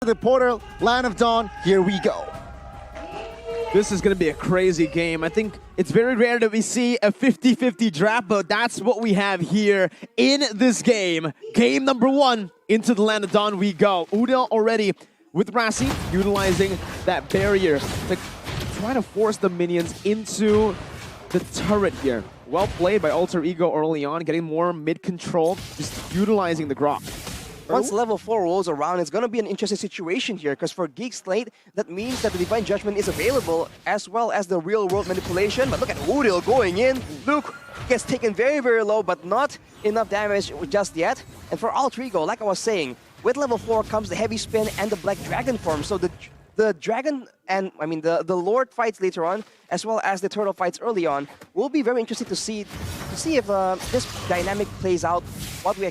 the Portal, Land of Dawn, here we go. This is going to be a crazy game. I think it's very rare that we see a 50-50 draft, but that's what we have here in this game. Game number 1, into the Land of Dawn we go. Udil already with Rassi, utilizing that barrier to try to force the minions into the turret here. Well played by Alter Ego early on, getting more mid-control, just utilizing the Grok. Once level 4 rolls around, it's going to be an interesting situation here, because for GEEK SLATE, that means that the Divine Judgment is available, as well as the real-world manipulation. But look at Udil going in. Luke gets taken very, very low, but not enough damage just yet. And for Alter Ego, like I was saying, with level 4 comes the Heavy Spin and the Black Dragon form. So the Dragon and, the Lord fights later on, as well as the Turtle fights early on, will be very interesting to see if this dynamic plays out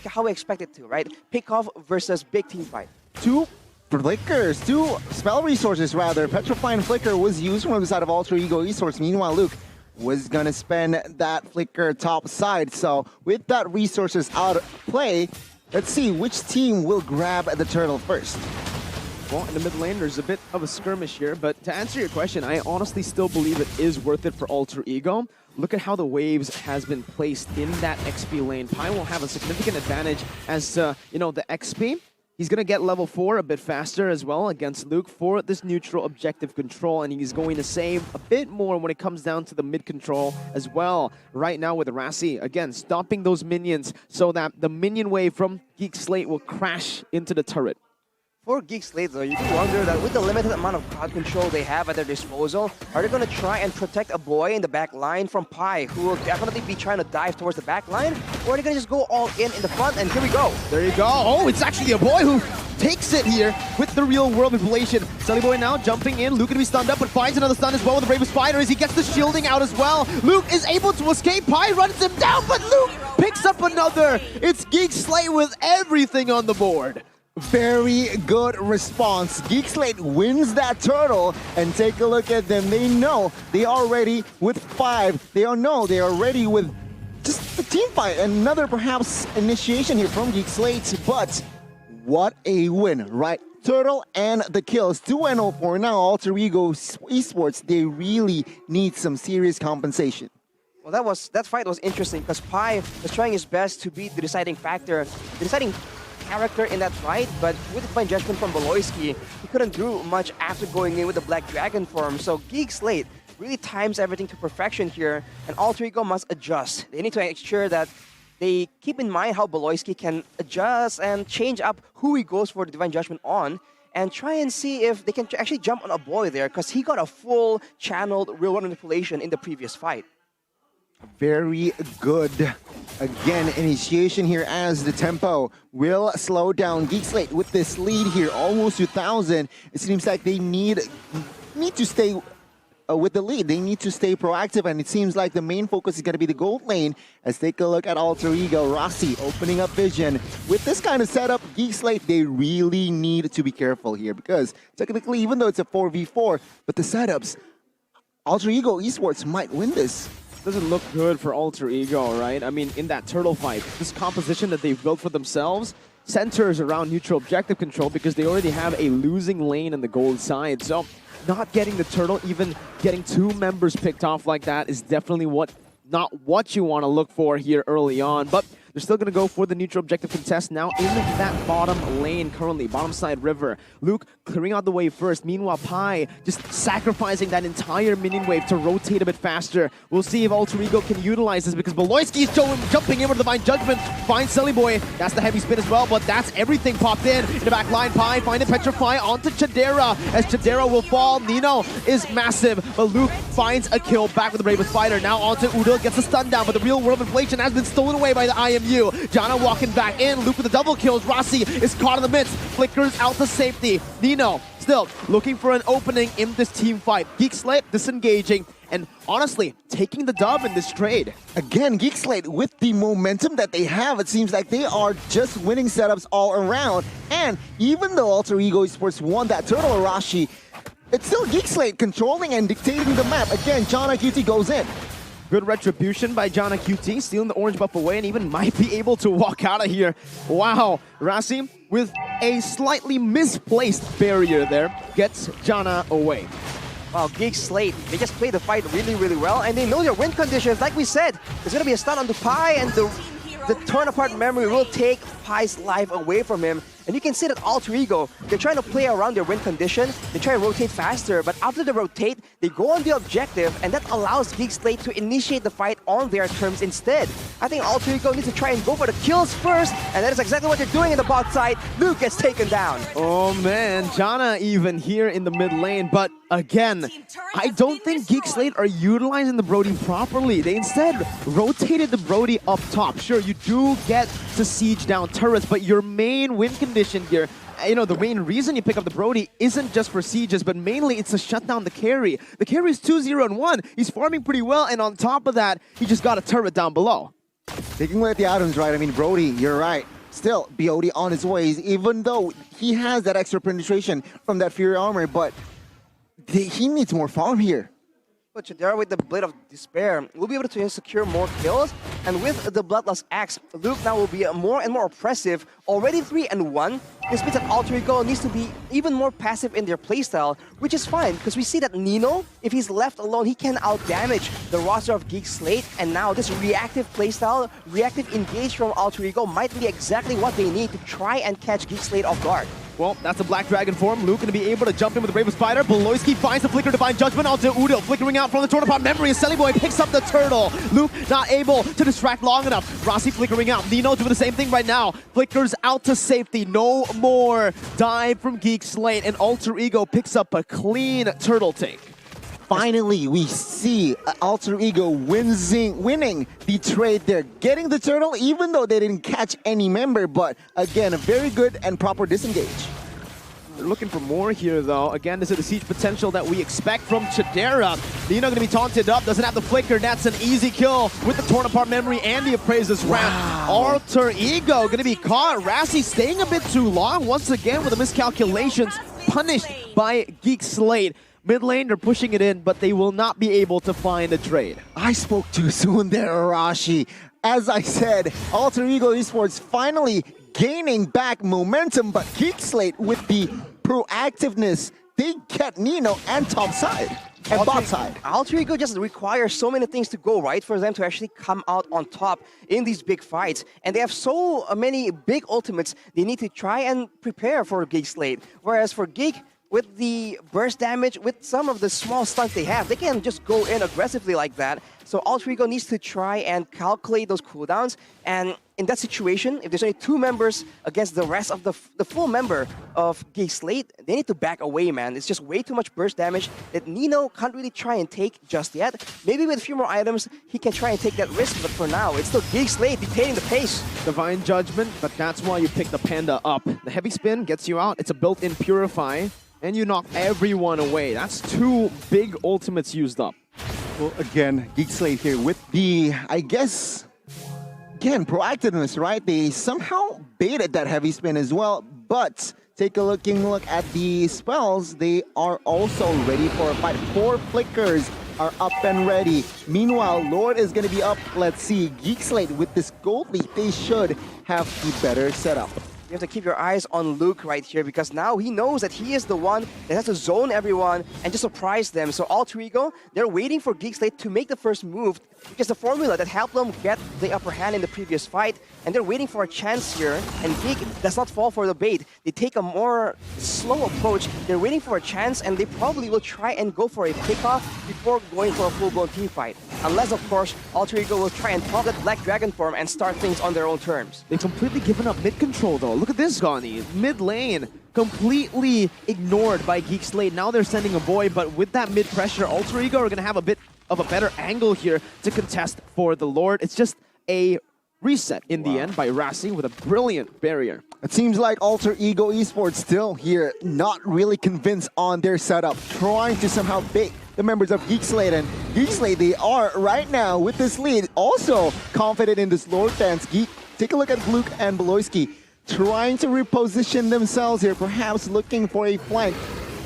how we expect it to, right? Pick-off versus big team fight. Two flickers, 2 spell resources rather. Petrify and Flicker was used from the side of Alter Ego Esports. Meanwhile, Luke was gonna spend that Flicker top side. So with that resources out of play, let's see which team will grab the turtle first. Well, in the mid lane, there's a bit of a skirmish here, but to answer your question, I honestly still believe it is worth it for Alter Ego. Look at how the waves has been placed in that XP lane. Pi will have a significant advantage as, the XP. He's going to get level 4 a bit faster as well against Luke for this neutral objective control, and he's going to save a bit more when it comes down to the mid control as well. Right now with Rassi, again, stopping those minions so that the minion wave from GEEK SLATE will crash into the turret. For GEEK SLATE, though, you do wonder that with the limited amount of crowd control they have at their disposal, are they going to try and protect a boy in the back line from Pi, who will definitely be trying to dive towards the back line, or are they going to just go all in the front, and here we go. There you go. Oh, it's actually a boy who takes it here with the real world manipulation. Sully Boy now jumping in. Luke going to be stunned up, but finds another stun as well with the Bravest Fighter as he gets the shielding out as well. Luke is able to escape. Pi runs him down, but Luke picks up another. It's GEEK SLATE with everything on the board. Very good response. GEEK SLATE wins that turtle, and take a look at them. They know they are ready with 5. They all know they are ready with just the team fight. Another perhaps initiation here from GEEK SLATE, but what a win, right? Turtle and the kills. 2-0 for now. Alter Ego Esports, they really need some serious compensation. Well, that fight was interesting because Pi was trying his best to be the deciding factor, the deciding character in that fight, but with the Divine Judgment from Boloyski, he couldn't do much after going in with the Black Dragon form. So GEEK SLATE really times everything to perfection here, and Alter Ego must adjust. They need to make sure that they keep in mind how Boloyski can adjust and change up who he goes for the Divine Judgment on, and try and see if they can actually jump on a boy there, because he got a full channeled real-world manipulation in the previous fight. Very good. Again, initiation here as the tempo will slow down. GEEK SLATE with this lead here, almost 2,000. It seems like they need to stay with the lead. They need to stay proactive, and it seems like the main focus is going to be the gold lane. Let's take a look at Alter Ego. Rassi opening up vision. With this kind of setup, GEEK SLATE, they really need to be careful here, because technically, even though it's a 4v4, but the setups, Alter Ego Esports might win this. Doesn't look good for Alter Ego, right? I mean, in that turtle fight, this composition that they've built for themselves centers around neutral objective control because they already have a losing lane in the gold side. So not getting the turtle, even getting 2 members picked off like that is definitely not what you want to look for here early on. But they're still going to go for the neutral objective contest now in that bottom lane currently, bottom side river. Luke clearing out the wave first. Meanwhile, Pi just sacrificing that entire minion wave to rotate a bit faster. We'll see if Alter Ego can utilize this because Boloyski is jumping in with Divine Judgment. Finds Sully Boy. That's the heavy spin as well, but that's everything popped in the back line. Pi finding Petrify onto Chadera as Chadera will fall. Nino is massive, but Luke finds a kill back with the Bravest Fighter. Now onto Udil, gets a stun down, but the real world inflation has been stolen away by the IMU. Jana walking back in. Luke with the double kills. Rassi is caught in the midst. Flickers out to safety. Nino still looking for an opening in this team fight. GEEK SLATE disengaging and honestly taking the dub in this trade. Again, GEEK SLATE with the momentum that they have, it seems like they are just winning setups all around. And even though Alter Ego Esports won that Turtle Arashi, it's still GEEK SLATE controlling and dictating the map. Again, Jana QT goes in. Good retribution by Jana stealing the orange buff away and even might be able to walk out of here. Wow, Rassi with a slightly misplaced barrier there gets Janna away. Wow, GEEK SLATE, they just play the fight really, really well, and they know their win conditions. Like we said, there's going to be a stun on the Pi, and the torn apart memory will take Pi's life away from him. And you can see that Alter Ego, they're trying to play around their win condition. They try to rotate faster, but after they rotate, they go on the objective, and that allows GEEK SLATE to initiate the fight on their terms instead. I think Alter Ego needs to try and go for the kills first, and that is exactly what they're doing in the bot side. Luke gets taken down. Oh man, Janna even here in the mid lane, but again, I don't think GEEK SLATE are utilizing the Brody properly. They instead rotated the Brody up top. Sure, you do get to siege down turrets, but your main win condition here, you know, the main reason you pick up the Brody isn't just for sieges, but mainly it's to shut down the carry. The carry is 2-0-1. He's farming pretty well, and on top of that, he just got a turret down below. Taking away at the items, right? I mean, Brody, you're right. Still, BOD on his ways, even though he has that extra penetration from that Fury armor, but he needs more farm here. But Chidera with the Blade of Despair will be able to secure more kills, and with the Bloodlust Axe, Luke now will be more and more oppressive. Already 3-1. This means that Alter Ego needs to be even more passive in their playstyle, which is fine, because we see that Nino, if he's left alone, he can outdamage the roster of GEEK SLATE, and now this reactive playstyle, reactive engage from Alter Ego might be exactly what they need to try and catch GEEK SLATE off guard. Well, that's a Black Dragon form. Luke going to be able to jump in with the Brave of Spider. Beloyski finds the Flicker Divine Judgment onto Udo, flickering out from the Torn Apart Memory. Selly Boy picks up the turtle. Luke not able to distract long enough. Rossi flickering out. Nino doing the same thing right now. Flickers out to safety. No more dive from GEEK SLATE, and Alter Ego picks up a clean turtle take. Finally, we see Alter Ego winning the trade there, getting the turtle, even though they didn't catch any member. But again, a very good and proper disengage. We're looking for more here, though. Again, this is the siege potential that we expect from Chidera. Nino going to be taunted up, doesn't have the flicker. That's an easy kill with the Torn Apart Memory and the Appraiser's Ramp. Alter Ego going to be caught. Rassi staying a bit too long once again with the miscalculations, punished by GEEK SLATE. Mid lane, they're pushing it in, but they will not be able to find a trade. I spoke too soon there, Arashi. As I said, Alter Ego Esports finally gaining back momentum, but GEEK SLATE with the proactiveness, they get Nino and top side and bot side. Alter Ego just requires so many things to go right for them to actually come out on top in these big fights. And they have so many big ultimates they need to try and prepare for GEEK SLATE. Whereas for GEEK, with the burst damage, with some of the small stunts they have, they can just go in aggressively like that. So Alter Ego needs to try and calculate those cooldowns. And in that situation, if there's only 2 members against the rest of the full member of GEEK SLATE, they need to back away, man. It's just way too much burst damage that Nino can't really try and take just yet. Maybe with a few more items, he can try and take that risk, but for now, it's still GEEK SLATE detaining the pace. Divine Judgment, but that's why you pick the Panda up. The Heavy Spin gets you out. It's a built-in Purify, and you knock everyone away. That's 2 big ultimates used up. Well, again, GEEK SLATE here with the, I guess, again, proactiveness, right? They somehow baited that Heavy Spin as well, but take a look at the spells. They are also ready for a fight. 4 flickers are up and ready. Meanwhile, Lord is going to be up. Let's see, GEEK SLATE with this gold lead, they should have the better setup. You have to keep your eyes on Luke right here, because now he knows that he is the one that has to zone everyone and just surprise them. So Alter Ego, they're waiting for GEEK SLATE to make the first move, which is the formula that helped them get the upper hand in the previous fight. And they're waiting for a chance here, and GEEK does not fall for the bait. They take a more slow approach. They're waiting for a chance, and they probably will try and go for a pickoff before going for a full-blown team fight. Unless, of course, Alter Ego will try and pop that Black Dragon form and start things on their own terms. They've completely given up mid-control, though. Look at this, Gani. Mid lane, completely ignored by GEEK SLATE. Now they're sending a boy, but with that mid-pressure, Alter Ego are going to have a bit of a better angle here to contest for the Lord. It's just a reset in the end by Rassi with a brilliant barrier. It seems like Alter Ego Esports still here, not really convinced on their setup, trying to somehow bait the members of GEEK SLATE. And GEEK SLATE, they are right now with this lead, also confident in this Lord stance. GEEK, take a look at Luke and Beloyski, trying to reposition themselves here, perhaps looking for a flank,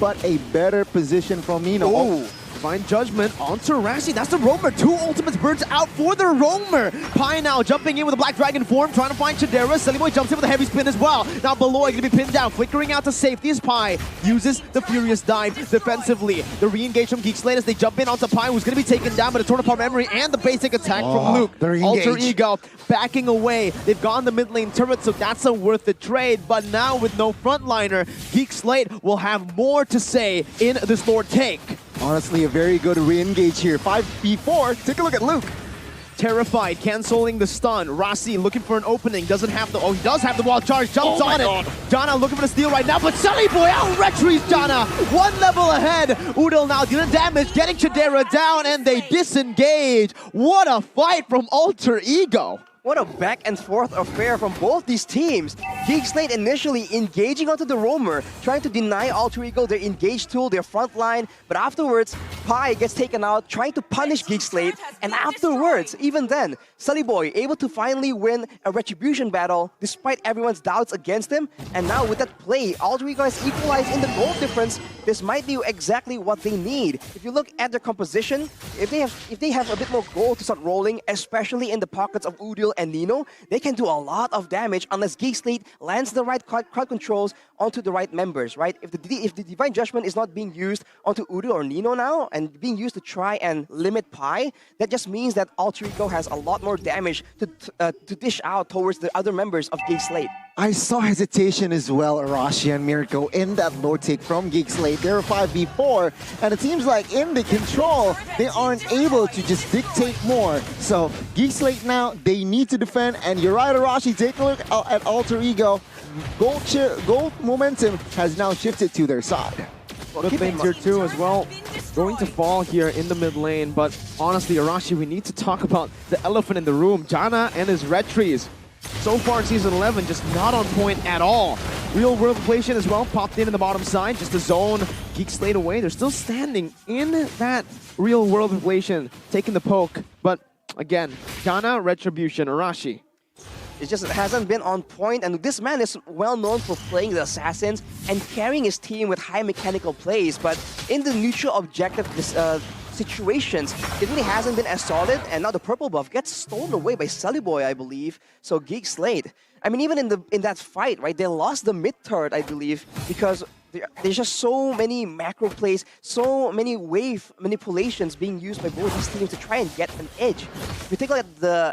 but a better position from Nino. Oh, Divine Judgment onto Rashi. That's the Roamer. 2 ultimates burns out for the Roamer. Pi now jumping in with a Black Dragon form, trying to find Chidera. Sillyboy jumps in with a heavy spin as well. Now Beloy going to be pinned down, flickering out to safety as Pi uses the Furious Dive defensively. The re-engage from Geek Slate as they jump in onto Pi, who's going to be taken down by the Torn Apart Memory and the basic attack from Luke. Alter Ego backing away. They've gone the mid lane turret, so that's a worth the trade. But now with no frontliner, Geek Slate will have more to say in this Lord take. Honestly, a very good re-engage here. 5v4. Take a look at Luke. Terrified, canceling the stun. Rossi looking for an opening, doesn't have the, oh, he does have the wall charge, jumps on it. Jana looking for the steal right now, but Sillyboy out-retries Jana. 1 level ahead. Udil now dealing damage, getting Chidera down, and they disengage. What a fight from Alter Ego. What a back and forth affair from both these teams. Geek Slate initially engaging onto the Roamer, trying to deny Alter Ego their engage tool, their front line, but afterwards, Pi gets taken out, trying to punish Geek Slate, and afterwards, even then, Sillyboy able to finally win a retribution battle despite everyone's doubts against him, and now with that play, Alter Ego has equalized in the goal difference. This might be exactly what they need. If you look at their composition, if they have a bit more gold to start rolling, especially in the pockets of Udil and Nino, they can do a lot of damage unless Geek Slate lands the right crowd controls onto the right members, right? If the Divine Judgment is not being used onto Udil or Nino now, and being used to try and limit Pi, that just means that Alter Ego has a lot more damage to dish out towards the other members of Geek Slate. I saw hesitation as well, Arashi and Mirko, in that Lord take from Geek Slate. They're 5v4, and it seems like in the control, they aren't able to just dictate more. So Geek Slate now, they need to defend, and you're right, Arashi, take a look at Alter Ego. Gold momentum has now shifted to their side. Good lane tier 2 as well. Going to fall here in the mid lane, but honestly, Arashi, we need to talk about the elephant in the room, Jana and his retries. So far in Season 11, just not on point at all. Real world inflation as well, popped in the bottom side, just to zone Geek Slate away. They're still standing in that real world inflation, taking the poke. But again, Jana, Retribution, Arashi. It just hasn't been on point, and this man is well known for playing the assassins and carrying his team with high mechanical plays, but in the neutral objective situations, it really hasn't been as solid, and now the purple buff gets stolen away by Sillyboy, I believe. So Geek Slate, I mean, even in that fight, right, they lost the mid turret, I believe, because there's just so many macro plays, so many wave manipulations being used by both these teams to try and get an edge. If you take a look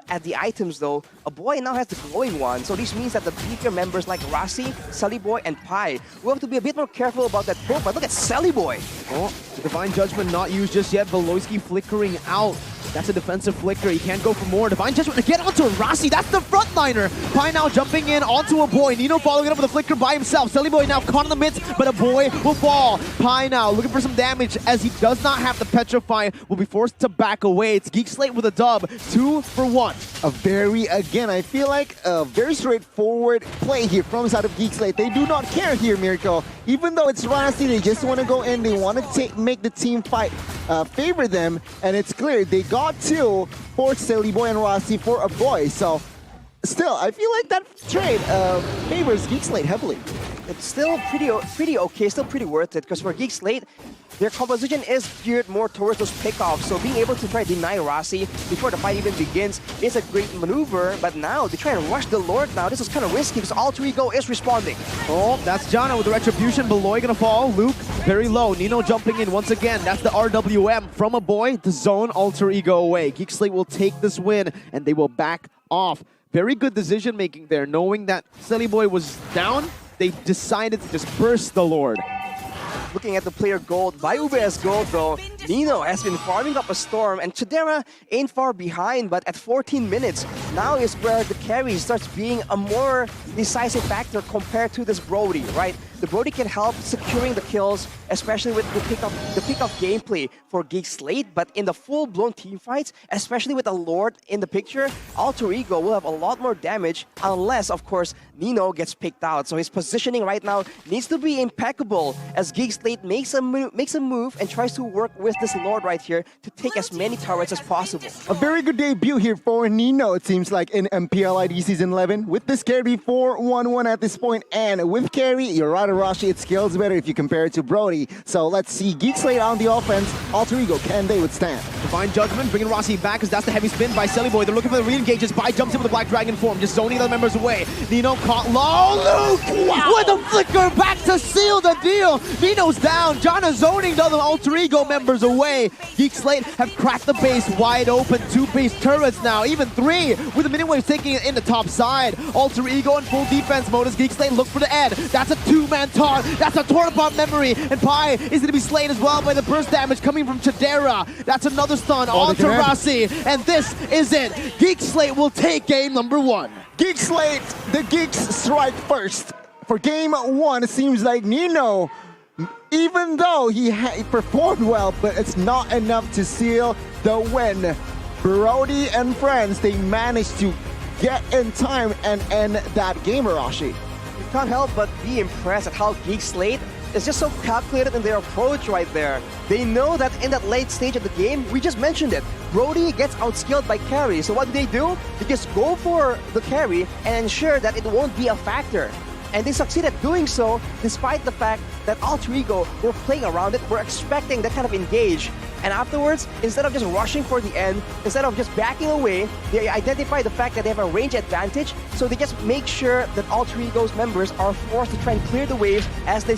at the items though, a boy now has the glowing one, so this means that the weaker members like Rasi, Sillyboy, and Pi will have to be a bit more careful about that profile. Look at Sillyboy! Oh, Divine Judgment not used just yet, Veloisky flickering out. That's a defensive flicker. He can't go for more. Divine Judgment to get onto Rasi. That's the frontliner. Pi now jumping in onto a boy. Nino following it up with a flicker by himself. Sillyboy now caught in the midst, but a boy will fall. Pi now looking for some damage as he does not have the Petrify. Will be forced to back away. It's Geek Slate with a dub. 2 for 1. Again, I feel like a very straightforward play here from the side of Geek Slate. They do not care here, Mirko. Even though it's Rasi, they just want to go in. They want to make the team fight favor them, and it's clear they got 2 for Sillyboy and Rasi for a boy. So still, I feel like that trade favors Geek Slate heavily. It's still pretty okay, still pretty worth it, because for Geek Slate, their composition is geared more towards those pickoffs, so being able to try to deny Rasi before the fight even begins is a great maneuver, but now they try and rush the Lord now. This is kind of risky because Alter Ego is responding. Oh, that's Jana with the Retribution. Beloy gonna fall. Luke very low. Nino jumping in once again. That's the RWM from a boy to zone Alter Ego away. Geek Slate will take this win and they will back off. Very good decision making there, knowing that Sillyboy was down. They decided to just burst the Lord. Looking at the player gold, by UBS gold though, Nino has been farming up a storm, and Chidera ain't far behind, but at 14 minutes, now is where the carry starts being a more decisive factor compared to this Brody, right? The Brody can help securing the kills, especially with the pick-up gameplay for Geek Slate, but in the full-blown team fights, especially with a Lord in the picture, Alter Ego will have a lot more damage unless, of course, Nino gets picked out. So his positioning right now needs to be impeccable as Geek Slate makes a move and tries to work with forces this Lord right here to take as many turrets as possible. A very good debut here for Nino, it seems like, in MPL ID Season 11. With this carry 4-1-1 at this point, and with carry, you're right, Arashi, it scales better if you compare it to Brody. So let's see GEEK SLATE on the offense. Alter Ego, can they withstand? Divine Judgment, bringing Rossi back, because that's the heavy spin by Selly Boy. They're looking for the re-engages. Bai jumps in with the Black Dragon form, just zoning the other members away. Nino caught low. Luke with a flicker back to seal the deal. Nino's down. Jana zoning the other Alter Ego members away. GEEK SLATE have cracked the base wide open. 2 base turrets now, even 3, with the mini waves taking it in the top side. Alter Ego in full defense mode as GEEK SLATE look for the Ed. That's a 2-man taunt. That's a torn bomb memory. And Pai is going to be slain as well by the burst damage coming from Chidera. That's another stun onto Rossi. And this is it. GEEK SLATE will take game number 1. GEEK SLATE, the Geeks strike first. For game 1, it seems like Nino, even though he performed well, but it's not enough to seal the win. Brody and friends, they managed to get in time and end that game, Arashi. You can't help but be impressed at how GEEK SLATE is just so calculated in their approach right there. They know that in that late stage of the game, we just mentioned it, Brody gets outskilled by carry. So what do? They just go for the carry and ensure that it won't be a factor. And they succeed at doing so despite the fact that Alter Ego were playing around it, were expecting that kind of engage. And afterwards, instead of just rushing for the end, instead of just backing away, they identify the fact that they have a range advantage, so they just make sure that Alter Ego's members are forced to try and clear the waves as they